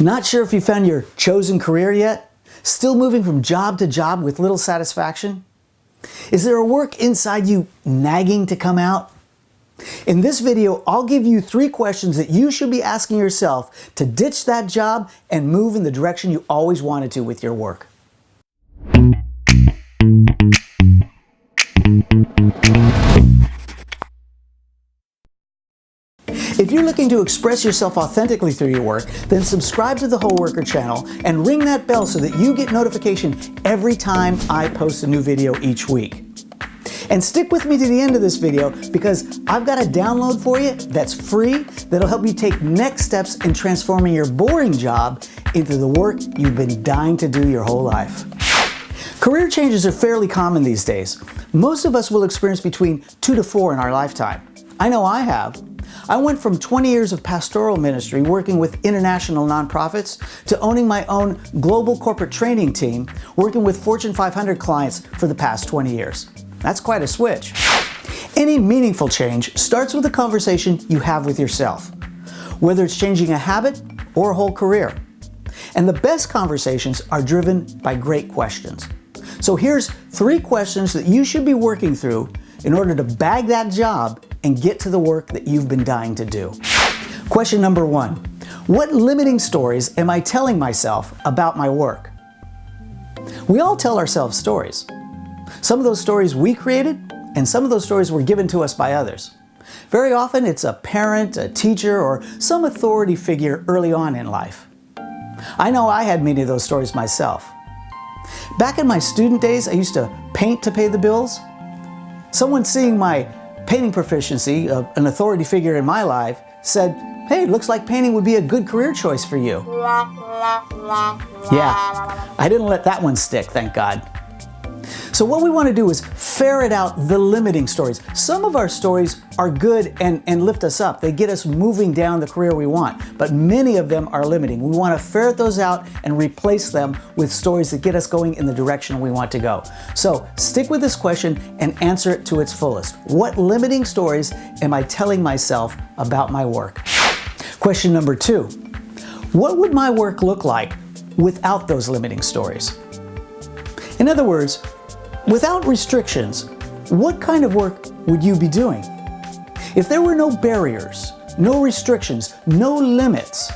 Not sure if you found your chosen career yet? Still moving from job to job with little satisfaction? Is there a work inside you nagging to come out? In this video, I'll give you 3 questions that you should be asking yourself to ditch that job and move in the direction you always wanted to with your work. If you're looking to express yourself authentically through your work, then subscribe to the WholeWorker channel and ring that bell so that you get notification every time I post a new video each week. And stick with me to the end of this video because I've got a download for you that's free that'll help you take next steps in transforming your boring job into the work you've been dying to do your whole life. Career changes are fairly common these days. Most of us will experience between 2 to 4 in our lifetime. I know I have. I went from 20 years of pastoral ministry working with international nonprofits to owning my own global corporate training team, working with Fortune 500 clients for the past 20 years. That's quite a switch. Any meaningful change starts with a conversation you have with yourself, whether it's changing a habit or a whole career. And the best conversations are driven by great questions. So here's 3 questions that you should be working through in order to bag that job and get to the work that you've been dying to do. Question number 1. What limiting stories am I telling myself about my work? We all tell ourselves stories. Some of those stories we created, and some of those stories were given to us by others. Very often it's a parent, a teacher, or some authority figure early on in life. I know I had many of those stories myself. Back in my student days, I used to paint to pay the bills. Someone seeing my painting proficiency, an authority figure in my life, said, "Hey, looks like painting would be a good career choice for you." Yeah, I didn't let that one stick, thank God. So what we want to do is ferret out the limiting stories. Some of our stories are good and lift us up. They get us moving down the career we want, but many of them are limiting. We want to ferret those out and replace them with stories that get us going in the direction we want to go. So stick with this question and answer it to its fullest. What limiting stories am I telling myself about my work? Question number 2. What would my work look like without those limiting stories? In other words, without restrictions, what kind of work would you be doing? If there were no barriers, no restrictions, no limits,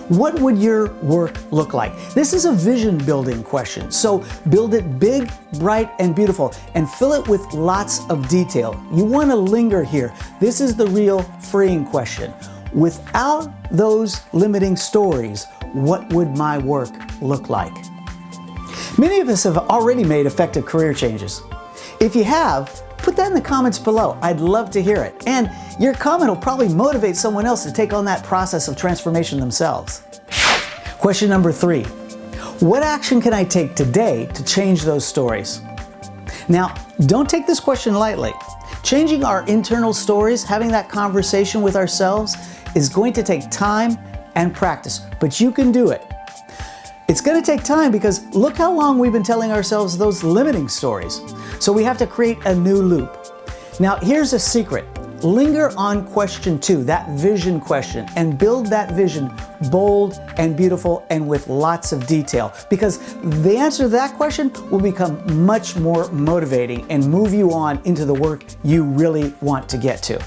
what would your work look like? This is a vision building question, so build it big, bright, and beautiful, and fill it with lots of detail. You want to linger here. This is the real freeing question. Without those limiting stories, what would my work look like? Many of us have already made effective career changes. If you have, put that in the comments below. I'd love to hear it. And your comment will probably motivate someone else to take on that process of transformation themselves. Question number 3. What action can I take today to change those stories? Now, don't take this question lightly. Changing our internal stories, having that conversation with ourselves, is going to take time and practice, but you can do it. It's going to take time because look how long we've been telling ourselves those limiting stories. So we have to create a new loop. Now here's a secret. Linger on question 2, that vision question, and build that vision bold and beautiful and with lots of detail, because the answer to that question will become much more motivating and move you on into the work you really want to get to.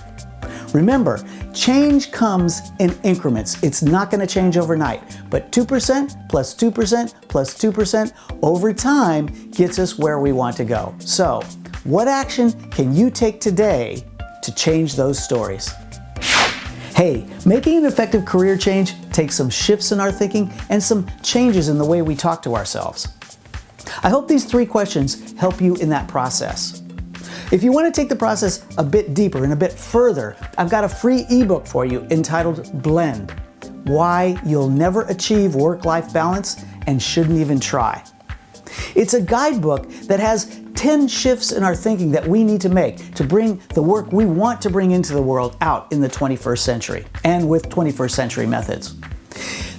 Remember, change comes in increments. It's not going to change overnight, but 2% plus 2% plus 2% over time gets us where we want to go. So, what action can you take today to change those stories? Hey, making an effective career change takes some shifts in our thinking and some changes in the way we talk to ourselves. I hope these 3 questions help you in that process. If you want to take the process a bit deeper and a bit further, I've got a free ebook for you entitled Blend: Why You'll Never Achieve Work-Life Balance and Shouldn't Even Try. It's a guidebook that has 10 shifts in our thinking that we need to make to bring the work we want to bring into the world out in the 21st century and with 21st century methods.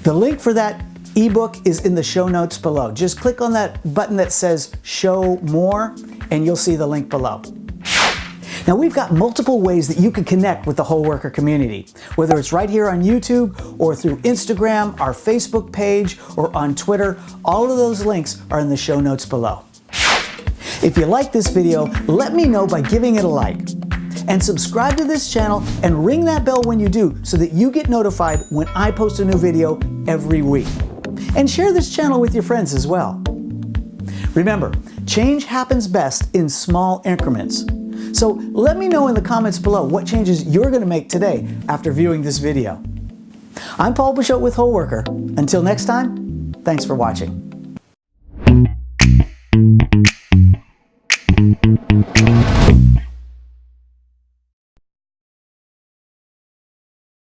The link for that ebook is in the show notes below. Just click on that button that says Show More and you'll see the link below. Now, we've got multiple ways that you can connect with the Whole Worker community, whether it's right here on YouTube or through Instagram, our Facebook page, or on Twitter. All of those links are in the show notes below. If you like this video, let me know by giving it a like. And subscribe to this channel and ring that bell when you do so that you get notified when I post a new video every week. And share this channel with your friends as well. Remember, change happens best in small increments. So let me know in the comments below what changes you're going to make today after viewing this video. I'm Paul Peixoto with WholeWorker. Until next time, thanks for watching.